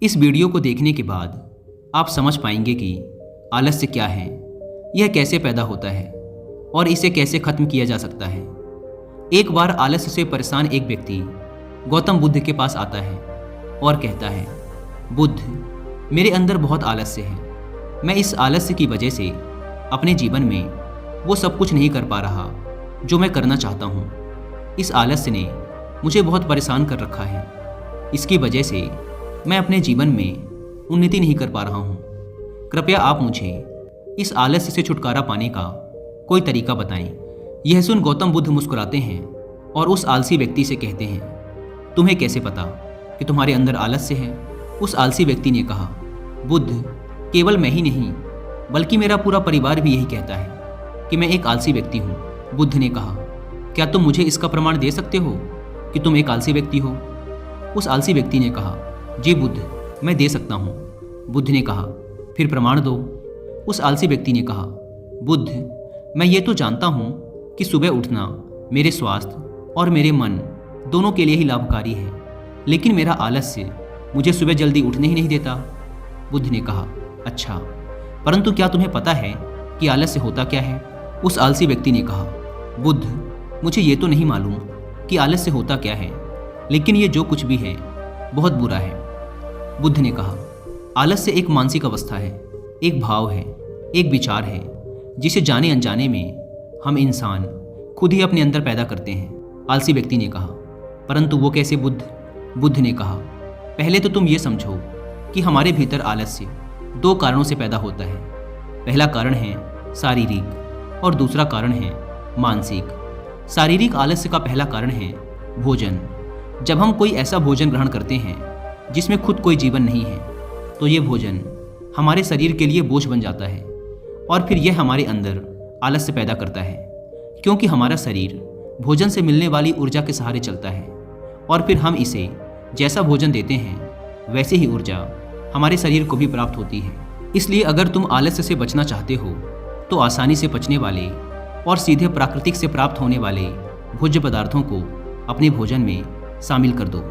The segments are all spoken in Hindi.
इस वीडियो को देखने के बाद आप समझ पाएंगे कि आलस्य क्या है, यह कैसे पैदा होता है और इसे कैसे खत्म किया जा सकता है। एक बार आलस्य से परेशान एक व्यक्ति गौतम बुद्ध के पास आता है और कहता है, बुद्ध, मेरे अंदर बहुत आलस्य है। मैं इस आलस्य की वजह से अपने जीवन में वो सब कुछ नहीं कर पा रहा जो मैं करना चाहता हूँ। इस आलस्य ने मुझे बहुत परेशान कर रखा है। इसकी वजह से मैं अपने जीवन में उन्नति नहीं कर पा रहा हूँ। कृपया आप मुझे इस आलस्य से छुटकारा पाने का कोई तरीका बताएं। यह सुन गौतम बुद्ध मुस्कुराते हैं और उस आलसी व्यक्ति से कहते हैं, तुम्हें कैसे पता कि तुम्हारे अंदर आलस्य है? उस आलसी व्यक्ति ने कहा, बुद्ध, केवल मैं ही नहीं बल्कि मेरा पूरा परिवार भी यही कहता है कि मैं एक आलसी व्यक्ति हूँ। बुद्ध ने कहा, क्या तुम मुझे इसका प्रमाण दे सकते हो कि तुम एक आलसी व्यक्ति हो? उस आलसी व्यक्ति ने कहा, जी बुद्ध, मैं दे सकता हूँ। बुद्ध ने कहा, फिर प्रमाण दो। उस आलसी व्यक्ति ने कहा, बुद्ध, मैं ये तो जानता हूँ कि सुबह उठना मेरे स्वास्थ्य और मेरे मन दोनों के लिए ही लाभकारी है, लेकिन मेरा आलस्य मुझे सुबह जल्दी उठने ही नहीं देता। बुद्ध ने कहा, अच्छा, परंतु क्या तुम्हें पता है कि आलस्य होता क्या है? उस आलसी व्यक्ति ने कहा, बुद्ध, मुझे ये तो नहीं मालूम कि आलस्य होता क्या है, लेकिन ये जो कुछ भी है बहुत बुरा है। बुद्ध ने कहा, आलस्य एक मानसिक अवस्था है, एक भाव है, एक विचार है जिसे जाने अनजाने में हम इंसान खुद ही अपने अंदर पैदा करते हैं। आलसी व्यक्ति ने कहा, परंतु वो कैसे बुद्ध? बुद्ध ने कहा, पहले तो तुम ये समझो कि हमारे भीतर आलस्य दो कारणों से पैदा होता है। पहला कारण है शारीरिक और दूसरा कारण है मानसिक। शारीरिक आलस्य का पहला कारण है भोजन। जब हम कोई ऐसा भोजन ग्रहण करते हैं जिसमें खुद कोई जीवन नहीं है, तो ये भोजन हमारे शरीर के लिए बोझ बन जाता है और फिर यह हमारे अंदर आलस्य पैदा करता है, क्योंकि हमारा शरीर भोजन से मिलने वाली ऊर्जा के सहारे चलता है और फिर हम इसे जैसा भोजन देते हैं वैसे ही ऊर्जा हमारे शरीर को भी प्राप्त होती है। इसलिए अगर तुम आलस्य से बचना चाहते हो तो आसानी से पचने वाले और सीधे प्राकृतिक से प्राप्त होने वाले भोज्य पदार्थों को अपने भोजन में शामिल कर दो।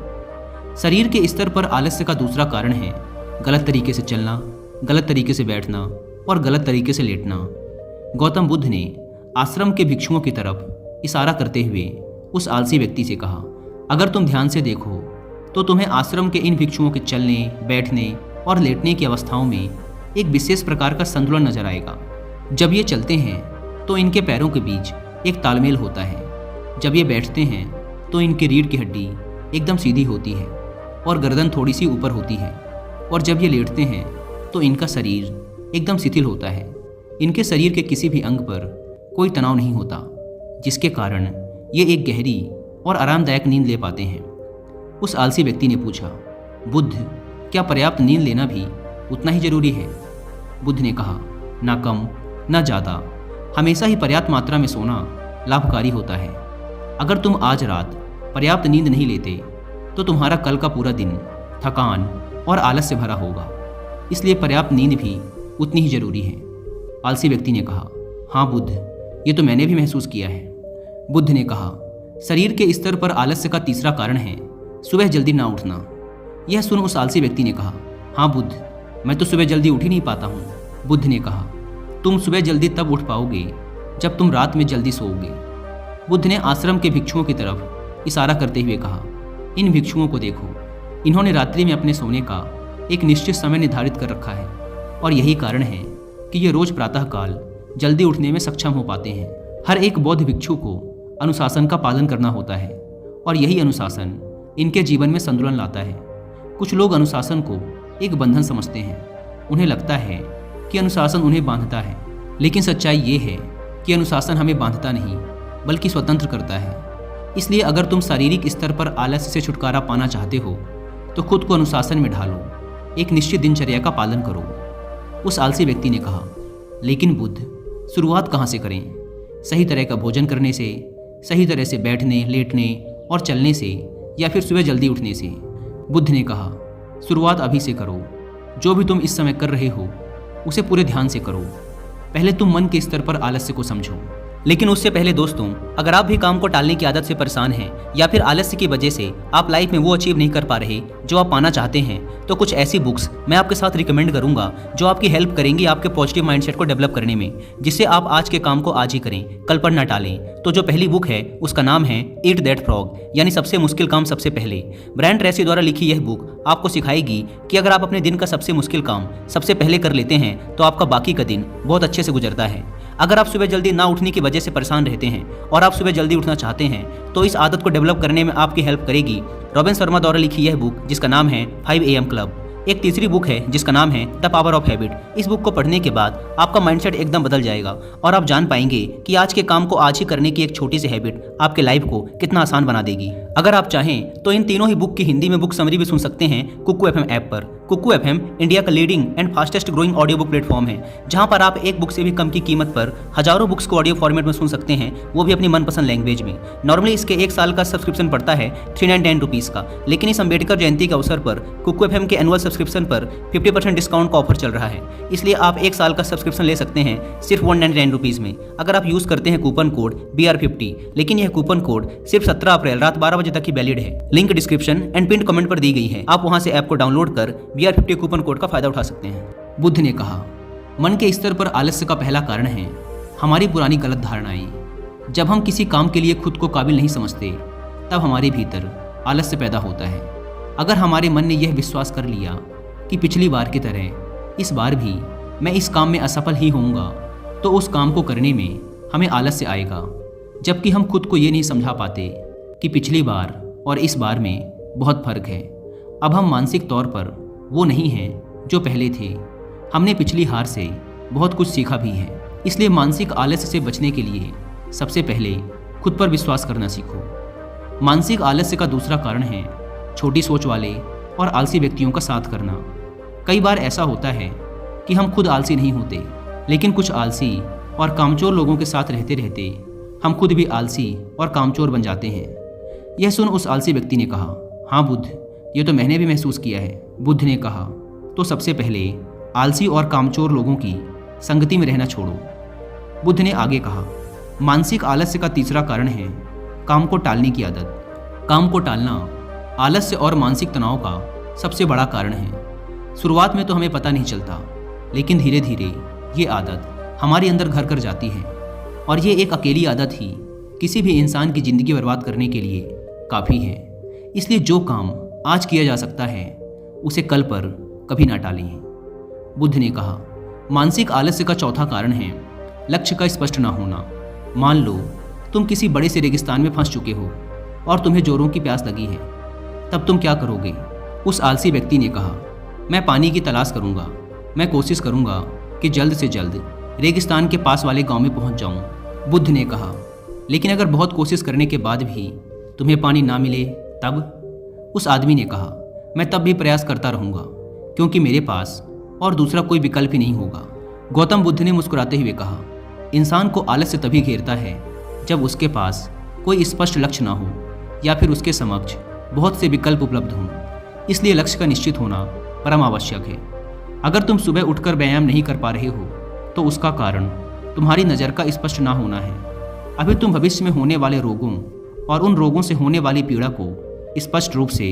शरीर के स्तर पर आलस्य का दूसरा कारण है गलत तरीके से चलना, गलत तरीके से बैठना और गलत तरीके से लेटना। गौतम बुद्ध ने आश्रम के भिक्षुओं की तरफ इशारा करते हुए उस आलसी व्यक्ति से कहा, अगर तुम ध्यान से देखो तो तुम्हें आश्रम के इन भिक्षुओं के चलने, बैठने और लेटने की अवस्थाओं में एक विशेष प्रकार का संतुलन नजर आएगा। जब ये चलते हैं तो इनके पैरों के बीच एक तालमेल होता है। जब ये बैठते हैं तो इनकी रीढ़ की हड्डी एकदम सीधी होती है और गर्दन थोड़ी सी ऊपर होती है, और जब ये लेटते हैं तो इनका शरीर एकदम शिथिल होता है। इनके शरीर के किसी भी अंग पर कोई तनाव नहीं होता, जिसके कारण ये एक गहरी और आरामदायक नींद ले पाते हैं। उस आलसी व्यक्ति ने पूछा, बुद्ध, क्या पर्याप्त नींद लेना भी उतना ही जरूरी है? बुद्ध ने कहा, ना कम ना ज़्यादा, हमेशा ही पर्याप्त मात्रा में सोना लाभकारी होता है। अगर तुम आज रात पर्याप्त नींद नहीं लेते तो तुम्हारा कल का पूरा दिन थकान और आलस से भरा होगा, इसलिए पर्याप्त नींद भी उतनी ही जरूरी है। आलसी व्यक्ति ने कहा, हाँ बुद्ध, ये तो मैंने भी महसूस किया है। बुद्ध ने कहा, शरीर के स्तर पर आलस्य का तीसरा कारण है सुबह जल्दी ना उठना। यह सुन उस आलसी व्यक्ति ने कहा, हाँ बुद्ध, मैं तो सुबह जल्दी उठ ही नहीं पाता हूँ। बुद्ध ने कहा, तुम सुबह जल्दी तब उठ पाओगे जब तुम रात में जल्दी सोओगे। बुद्ध ने आश्रम के भिक्षुओं की तरफ इशारा करते हुए कहा, इन भिक्षुओं को देखो, इन्होंने रात्रि में अपने सोने का एक निश्चित समय निर्धारित कर रखा है और यही कारण है कि ये रोज प्रातःकाल जल्दी उठने में सक्षम हो पाते हैं। हर एक बौद्ध भिक्षु को अनुशासन का पालन करना होता है और यही अनुशासन इनके जीवन में संतुलन लाता है। कुछ लोग अनुशासन को एक बंधन समझते हैं। उन्हें लगता है कि अनुशासन उन्हें बांधता है, लेकिन सच्चाई ये है कि अनुशासन हमें बांधता नहीं बल्कि स्वतंत्र करता है। इसलिए अगर तुम शारीरिक स्तर पर आलस्य से छुटकारा पाना चाहते हो तो खुद को अनुशासन में ढालो, एक निश्चित दिनचर्या का पालन करो। उस आलसी व्यक्ति ने कहा, लेकिन बुद्ध, शुरुआत कहाँ से करें? सही तरह का भोजन करने से, सही तरह से बैठने, लेटने और चलने से, या फिर सुबह जल्दी उठने से? बुद्ध ने कहा, शुरुआत अभी से करो। जो भी तुम इस समय कर रहे हो उसे पूरे ध्यान से करो। पहले तुम मन के स्तर पर आलस्य को समझो, लेकिन उससे पहले दोस्तों, अगर आप भी काम को टालने की आदत से परेशान हैं या फिर आलस्य की वजह से आप लाइफ में वो अचीव नहीं कर पा रहे जो आप पाना चाहते हैं, तो कुछ ऐसी बुक्स मैं आपके साथ रिकमेंड करूंगा जो आपकी हेल्प करेंगी आपके पॉजिटिव माइंडसेट को डेवलप करने में, जिससे आप आज के काम को आज ही करें, कल पर ना टालें। तो जो पहली बुक है उसका नाम है ईट दैट फ्रॉग, यानी सबसे मुश्किल काम सबसे पहले। ब्रायन ट्रेसी द्वारा लिखी यह बुक आपको सिखाएगी कि अगर आप अपने दिन का सबसे मुश्किल काम सबसे पहले कर लेते हैं तो आपका बाकी का दिन बहुत अच्छे से गुजरता है। अगर आप सुबह जल्दी ना उठने की वजह से परेशान रहते हैं और आप सुबह जल्दी उठना चाहते हैं तो इस आदत को डेवलप करने में आपकी हेल्प करेगी रॉबिन शर्मा द्वारा लिखी यह बुक जिसका नाम है 5 AM क्लब। एक तीसरी बुक है जिसका नाम है द पावर ऑफ हैबिट। इस बुक को पढ़ने के बाद आपका माइंडसेट एकदम बदल जाएगा और आप जान पाएंगे कि आज के काम को आज ही करने की एक छोटी सी हैबिट आपके लाइफ को कितना आसान बना देगी। अगर आप चाहें तो इन तीनों ही बुक की हिंदी में बुक समरी भी सुन सकते हैं कुकू FM ऐप पर। कुकू FM इंडिया का leading and fastest growing audio book platform है, जहां पर आप एक बुक से भी कम की कीमत पर हजारों बुक्स को ऑडियो फॉर्मेट में सुन सकते हैं, वो भी अपनी मनपसंद लैंग्वेज में। नॉर्मली इसके 1 साल का सब्सक्रिप्शन पड़ता है 399 रुपीज़ का, लेकिन इस अम्बेडकर जयंती के अवसर पर कुकू FM के एनुअल सब्सक्रिप्शन पर 50% डिस्काउंट का ऑफर चल रहा है। इसलिए आप 1 साल का सब्सक्रिप्शन ले सकते हैं सिर्फ 199 रुपीज़ में, अगर आप यूज़ करते हैं कूपन कोड BR50। लेकिन यह कूपन कोड सिर्फ 17 अप्रैल रात 12 बजे तक ही वैलिड है। Link description and pin comment पर दी गई है, आप वहां से ऐप को डाउनलोड कर BR50 कूपन कोड का फायदा उठा सकते हैं। बुद्ध ने कहा, मन के स्तर पर आलस्य का पहला कारण है हमारी पुरानी गलत धारणाएं। जब हम किसी काम के लिए खुद को काबिल नहीं समझते तब हमारे भीतर आलस्य पैदा होता है। अगर हमारे मन ने यह विश्वास कर लिया कि पिछली बार की तरह इस बार भी मैं इस काम में असफल ही होऊंगा, तो उस काम को करने में हमें आलस्य आएगा। जबकि हम खुद को ये नहीं समझा पाते कि पिछली बार और इस बार में बहुत फर्क है। अब हम मानसिक तौर पर वो नहीं हैं जो पहले थे। हमने पिछली हार से बहुत कुछ सीखा भी है। इसलिए मानसिक आलस्य से बचने के लिए सबसे पहले खुद पर विश्वास करना सीखो। मानसिक आलस्य का दूसरा कारण है छोटी सोच वाले और आलसी व्यक्तियों का साथ करना। कई बार ऐसा होता है कि हम खुद आलसी नहीं होते, लेकिन कुछ आलसी और कामचोर लोगों के साथ रहते रहते हम खुद भी आलसी और कामचोर बन जाते हैं। यह सुन उस आलसी व्यक्ति ने कहा, हाँ बुद्ध, ये तो मैंने भी महसूस किया है। बुद्ध ने कहा, तो सबसे पहले आलसी और कामचोर लोगों की संगति में रहना छोड़ो। बुद्ध ने आगे कहा, मानसिक आलस्य का तीसरा कारण है काम को टालने की आदत। काम को टालना आलस्य और मानसिक तनाव का सबसे बड़ा कारण है। शुरुआत में तो हमें पता नहीं चलता, लेकिन धीरे धीरे ये आदत हमारे अंदर घर कर जाती है और ये एक अकेली आदत ही किसी भी इंसान की ज़िंदगी बर्बाद करने के लिए काफ़ी है। इसलिए जो काम आज किया जा सकता है उसे कल पर कभी ना टालें। बुद्ध ने कहा, मानसिक आलस्य का चौथा कारण है लक्ष्य का स्पष्ट ना होना। मान लो तुम किसी बड़े से रेगिस्तान में फंस चुके हो और तुम्हें जोरों की प्यास लगी है, तब तुम क्या करोगे? उस आलसी व्यक्ति ने कहा, मैं पानी की तलाश करूंगा। मैं कोशिश करूंगा कि जल्द से जल्द रेगिस्तान के पास वाले गांव में पहुंच जाऊं। बुद्ध ने कहा, लेकिन अगर बहुत कोशिश करने के बाद भी तुम्हें पानी ना मिले तब? उस आदमी ने कहा, मैं तब भी प्रयास करता रहूंगा, क्योंकि मेरे पास और दूसरा कोई विकल्प ही नहीं होगा। गौतम बुद्ध ने मुस्कुराते हुए कहा, इंसान को आलस्य तभी घेरता है जब उसके पास कोई स्पष्ट लक्ष्य ना हो या फिर उसके समक्ष बहुत से विकल्प उपलब्ध हों। इसलिए लक्ष्य का निश्चित होना परम आवश्यक है। अगर तुम सुबह उठकर व्यायाम नहीं कर पा रहे हो तो उसका कारण तुम्हारी नज़र का स्पष्ट ना होना है। अभी तुम भविष्य में होने वाले रोगों और उन रोगों से होने वाली पीड़ा को स्पष्ट रूप से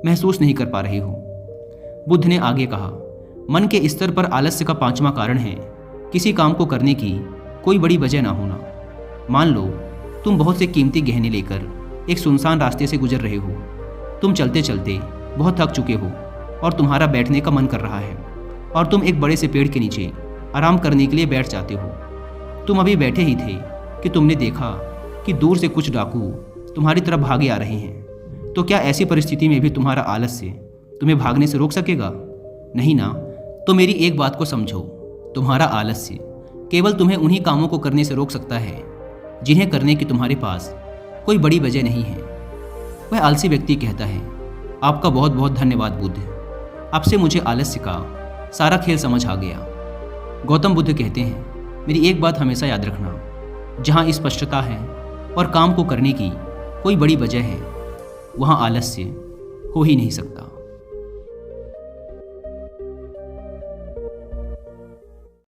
महसूस नहीं कर पा रहे हो। बुद्ध ने आगे कहा, मन के स्तर पर आलस्य का पांचवा कारण है किसी काम को करने की कोई बड़ी वजह ना होना। मान लो तुम बहुत से कीमती गहने लेकर एक सुनसान रास्ते से गुजर रहे हो। तुम चलते चलते बहुत थक चुके हो और तुम्हारा बैठने का मन कर रहा है और तुम एक बड़े से पेड़ के नीचे आराम करने के लिए बैठ जाते हो। तुम अभी बैठे ही थे कि तुमने देखा कि दूर से कुछ डाकू तुम्हारी तरफ भागे आ रहे हैं। तो क्या ऐसी परिस्थिति में भी तुम्हारा आलस्य तुम्हें भागने से रोक सकेगा? नहीं ना। तो मेरी एक बात को समझो, तुम्हारा आलस्य केवल तुम्हें उन्हीं कामों को करने से रोक सकता है जिन्हें करने की तुम्हारे पास कोई बड़ी वजह नहीं है। वह आलसी व्यक्ति कहता है, आपका बहुत बहुत धन्यवाद बुद्ध, आपसे मुझे आलस्य का सारा खेल समझ आ गया। गौतम बुद्ध कहते हैं, मेरी एक बात हमेशा याद रखना, जहाँ स्पष्टता है और काम को करने की कोई बड़ी वजह है, वहाँ आलस्य हो ही नहीं सकता।